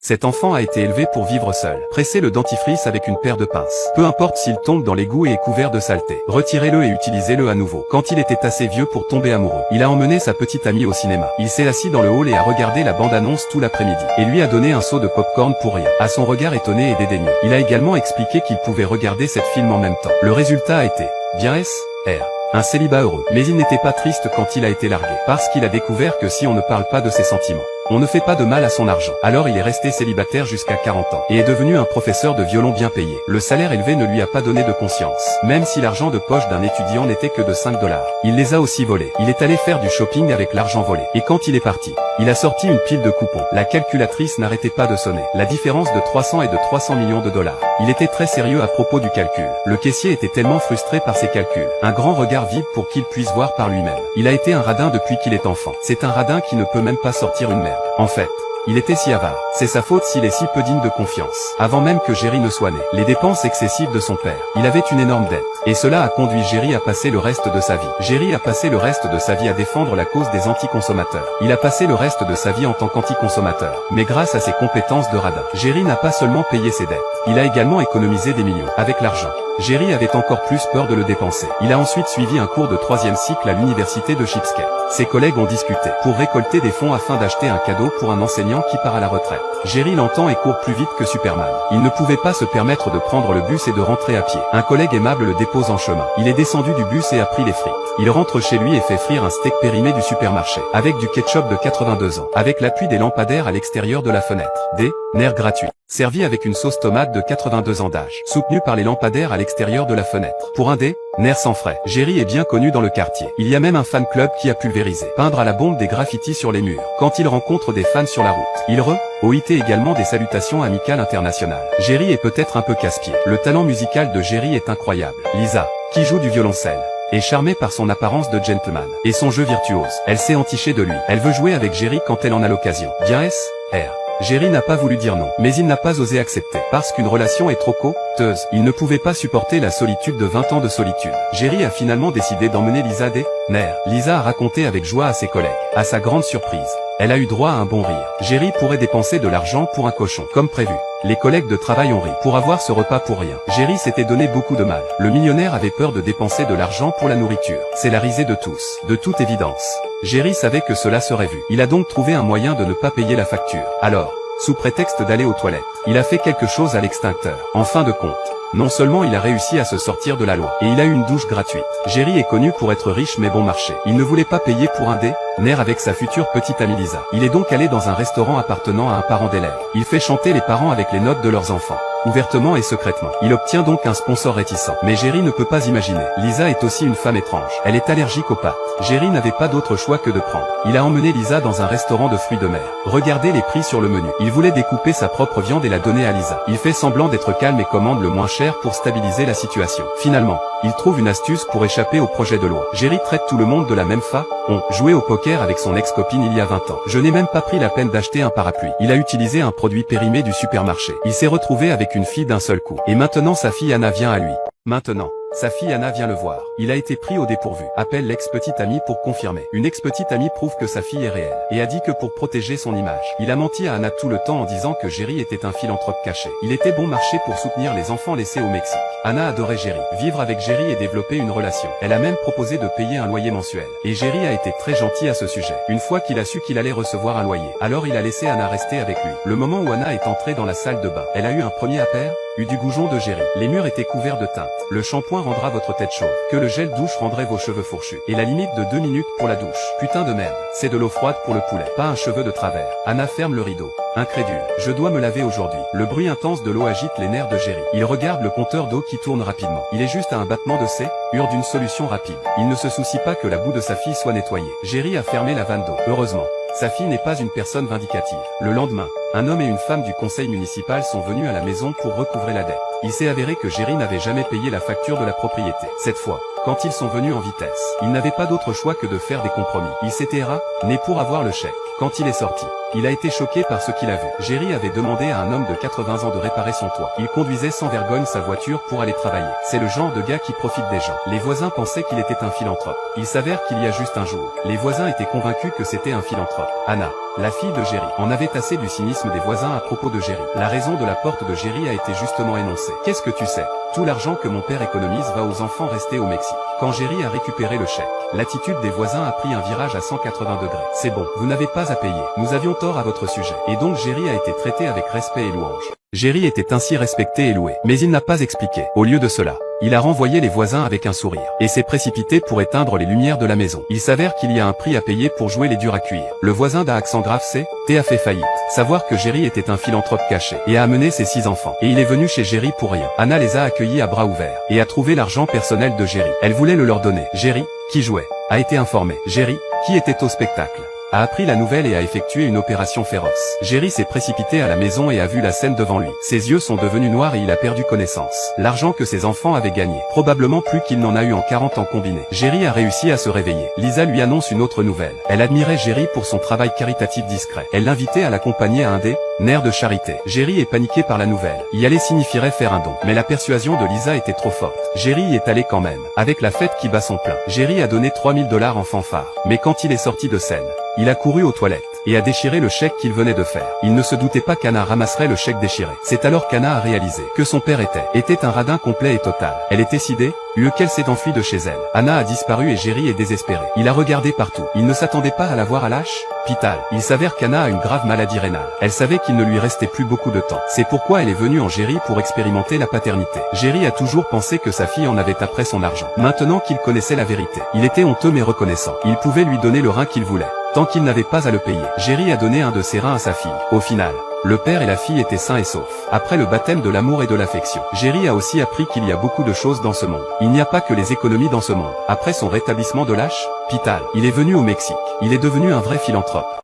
Cet enfant a été élevé pour vivre seul. Pressez le dentifrice avec une paire de pinces. Peu importe s'il tombe dans l'égout et est couvert de saleté. Retirez-le et utilisez-le à nouveau. Quand il était assez vieux pour tomber amoureux, il a emmené sa petite amie au cinéma. Il s'est assis dans le hall et a regardé la bande-annonce tout l'après-midi. Et lui a donné un seau de popcorn pour rien. À son regard étonné et dédaigneux, il a également expliqué qu'il pouvait regarder cette film en même temps. Le résultat a été bien S.R. Un célibat heureux. Mais il n'était pas triste quand il a été largué. Parce qu'il a découvert que si on ne parle pas de ses sentiments, on ne fait pas de mal à son argent. Alors il est resté célibataire jusqu'à 40 ans et est devenu un professeur de violon bien payé. Le salaire élevé ne lui a pas donné de conscience. Même si l'argent de poche d'un étudiant n'était que de 5 $. Il les a aussi volés. Il est allé faire du shopping avec l'argent volé. Et quand il est parti, il a sorti une pile de coupons. La calculatrice n'arrêtait pas de sonner. La différence de 300 et de 300 millions de dollars. Il était très sérieux à propos du calcul. Le caissier était tellement frustré par ses calculs. Un grand regard vide pour qu'il puisse voir par lui-même. Il a été un radin depuis qu'il est enfant. C'est un radin qui ne peut même pas sortir une merde. En fait, il était si avare. C'est sa faute s'il est si peu digne de confiance. Avant même que Jerry ne soit né, les dépenses excessives de son père. Il avait une énorme dette. Et cela a conduit Jerry à passer le reste de sa vie. Jerry a passé le reste de sa vie à défendre la cause des anticonsommateurs. Il a passé le reste de sa vie en tant qu'anticonsommateur. Mais grâce à ses compétences de radin, Jerry n'a pas seulement payé ses dettes. Il a également économisé des millions. Avec l'argent, Jerry avait encore plus peur de le dépenser. Il a ensuite suivi un cours de 3e cycle à l'université de Chipskate. Ses collègues ont discuté pour récolter des fonds afin d'acheter un cadeau pour un enseignant qui part à la retraite. Jerry l'entend et court plus vite que Superman. Il ne pouvait pas se permettre de prendre le bus et de rentrer à pied. Un collègue aimable le dépose en chemin. Il est descendu du bus et a pris les frites. Il rentre chez lui et fait frire un steak périmé du supermarché, avec du ketchup de 82 ans, avec l'appui des lampadaires à l'extérieur de la fenêtre. Des nerfs gratuits. Servi avec une sauce tomate de 82 ans d'âge, soutenu par les lampadaires à l'extérieur de la fenêtre. Pour un nerfs sans frais. Jerry est bien connu dans le quartier. Il y a même un fan club qui a pulvérisé, peindre à la bombe des graffitis sur les murs. Quand il rencontre des fans sur la route, il OIT également des salutations amicales internationales. Jerry est peut-être un peu casse-pied. Le talent musical de Jerry est incroyable. Lisa, qui joue du violoncelle, est charmée par son apparence de gentleman et son jeu virtuose. Elle s'est entichée de lui. Elle veut jouer avec Jerry quand elle en a l'occasion. Bien S.R. Jerry n'a pas voulu dire non, mais il n'a pas osé accepter, parce qu'une relation est trop coûteuse. Il ne pouvait pas supporter la solitude de 20 ans de solitude. Jerry a finalement décidé d'emmener Lisa des nerfs. Lisa a raconté avec joie à ses collègues. À sa grande surprise, elle a eu droit à un bon rire. Jerry pourrait dépenser de l'argent pour un cochon, comme prévu. Les collègues de travail ont ri pour avoir ce repas pour rien. Jerry s'était donné beaucoup de mal. Le millionnaire avait peur de dépenser de l'argent pour la nourriture. C'est la risée de tous. De toute évidence, Jerry savait que cela serait vu. Il a donc trouvé un moyen de ne pas payer la facture. Alors, sous prétexte d'aller aux toilettes, il a fait quelque chose à l'extincteur. En fin de compte, non seulement il a réussi à se sortir de la loi, et il a eu une douche gratuite. Jerry est connu pour être riche mais bon marché. Il ne voulait pas payer pour un nerfs avec sa future petite amie Lisa. Il est donc allé dans un restaurant appartenant à un parent d'élève. Il fait chanter les parents avec les notes de leurs enfants, ouvertement et secrètement. Il obtient donc un sponsor réticent. Mais Jerry ne peut pas imaginer. Lisa est aussi une femme étrange. Elle est allergique aux pâtes. Jerry n'avait pas d'autre choix que de prendre. Il a emmené Lisa dans un restaurant de fruits de mer. Regardez les prix sur le menu. Il voulait découper sa propre viande et la donner à Lisa. Il fait semblant d'être calme et commande le moins cher pour stabiliser la situation. Finalement, il trouve une astuce pour échapper au projet de loi. Jerry traite tout le monde de la même façon. On jouait au poker avec son ex-copine il y a 20 ans. Je n'ai même pas pris la peine d'acheter un parapluie. Il a utilisé un produit périmé du supermarché. Il s'est retrouvé avec une fille d'un seul coup. Et maintenant sa fille Anna vient à lui. Maintenant, sa fille Anna vient le voir. Il a été pris au dépourvu. Appelle l'ex-petite amie pour confirmer. Une ex-petite amie prouve que sa fille est réelle. Et a dit que pour protéger son image, il a menti à Anna tout le temps en disant que Jerry était un philanthrope caché. Il était bon marché pour soutenir les enfants laissés au Mexique. Anna adorait Jerry. Vivre avec Jerry et développer une relation. Elle a même proposé de payer un loyer mensuel. Et Jerry a été très gentil à ce sujet. Une fois qu'il a su qu'il allait recevoir un loyer, alors il a laissé Anna rester avec lui. Le moment où Anna est entrée dans la salle de bain, elle a eu un premier aperçu du goujon de Jerry. Les murs étaient couverts de teinte. Le shampoing rendra votre tête chauve. Que le gel douche rendrait vos cheveux fourchus. Et la limite de 2 minutes pour la douche. Putain de merde. C'est de l'eau froide pour le poulet. Pas un cheveu de travers. Anna ferme le rideau. Incrédule. Je dois me laver aujourd'hui. Le bruit intense de l'eau agite les nerfs de Jerry. Il regarde le compteur d'eau qui tourne rapidement. Il est juste à un battement de d'une solution rapide. Il ne se soucie pas que la boue de sa fille soit nettoyée. Jerry a fermé la vanne d'eau. Heureusement, sa fille n'est pas une personne vindicative. Le lendemain, un homme et une femme du conseil municipal sont venus à la maison pour recouvrer la dette. Il s'est avéré que Jerry n'avait jamais payé la facture de la propriété. Cette fois, quand ils sont venus en vitesse. Il n'avait pas d'autre choix que de faire des compromis. Il s'était né pour avoir le chèque. Quand il est sorti, il a été choqué par ce qu'il a vu. Jerry avait demandé à un homme de 80 ans de réparer son toit. Il conduisait sans vergogne sa voiture pour aller travailler. C'est le genre de gars qui profite des gens. Les voisins pensaient qu'il était un philanthrope. Il s'avère qu'il y a juste un jour, les voisins étaient convaincus que c'était un philanthrope. Anna, la fille de Jerry, en avait assez du cynisme des voisins à propos de Jerry. La raison de la porte de Jerry a été justement énoncée. Qu'est-ce que tu sais? Tout l'argent que mon père économise va aux enfants restés au Mexique. Quand Jerry a récupéré le chèque, l'attitude des voisins a pris un virage à 180 degrés. C'est bon, vous n'avez pas à payer. Nous avions tort à votre sujet. Et donc Jerry a été traité avec respect et louange. Jerry était ainsi respecté et loué. Mais il n'a pas expliqué. Au lieu de cela, il a renvoyé les voisins avec un sourire, et s'est précipité pour éteindre les lumières de la maison. Il s'avère qu'il y a un prix à payer pour jouer les durs à cuire. Le voisin d'un accent grave a fait faillite. Savoir que Jerry était un philanthrope caché, et a amené ses 6 enfants. Et il est venu chez Jerry pour rien. Anna les a accueillis à bras ouverts, et a trouvé l'argent personnel de Jerry. Elle voulait le leur donner. Jerry, qui jouait, a été informé. Jerry, qui était au spectacle, a appris la nouvelle et a effectué une opération féroce. Jerry s'est précipité à la maison et a vu la scène devant lui. Ses yeux sont devenus noirs et il a perdu connaissance. L'argent que ses enfants avaient gagné, probablement plus qu'il n'en a eu en 40 ans combiné. Jerry a réussi à se réveiller. Lisa lui annonce une autre nouvelle. Elle admirait Jerry pour son travail caritatif discret. Elle l'invitait à l'accompagner à un dîner de charité. Jerry est paniqué par la nouvelle. Y aller signifierait faire un don. Mais la persuasion de Lisa était trop forte. Jerry y est allé quand même. Avec la fête qui bat son plein. Jerry a donné 3000 $ en fanfare. Mais quand il est sorti de scène, il a couru aux toilettes et a déchiré le chèque qu'il venait de faire. Il ne se doutait pas qu'Anna ramasserait le chèque déchiré. C'est alors qu'Anna a réalisé que son père était un radin complet et total. Elle était sidée, qu'elle s'est enfuie de chez elle. Anna a disparu et Jerry est désespéré. Il a regardé partout. Il ne s'attendait pas à la voir à l'hôpital. Il s'avère qu'Anna a une grave maladie rénale. Elle savait qu'il ne lui restait plus beaucoup de temps. C'est pourquoi elle est venue en Jerry pour expérimenter la paternité. Jerry a toujours pensé que sa fille en avait après son argent. Maintenant qu'il connaissait la vérité, il était honteux mais reconnaissant. Il pouvait lui donner le rein qu'il voulait, tant qu'il n'avait pas à le payer. Jerry a donné un de ses reins à sa fille. Au final, le père et la fille étaient sains et saufs. Après le baptême de l'amour et de l'affection, Jerry a aussi appris qu'il y a beaucoup de choses dans ce monde. Il n'y a pas que les économies dans ce monde. Après son rétablissement de l'hôpital, il est venu au Mexique. Il est devenu un vrai philanthrope.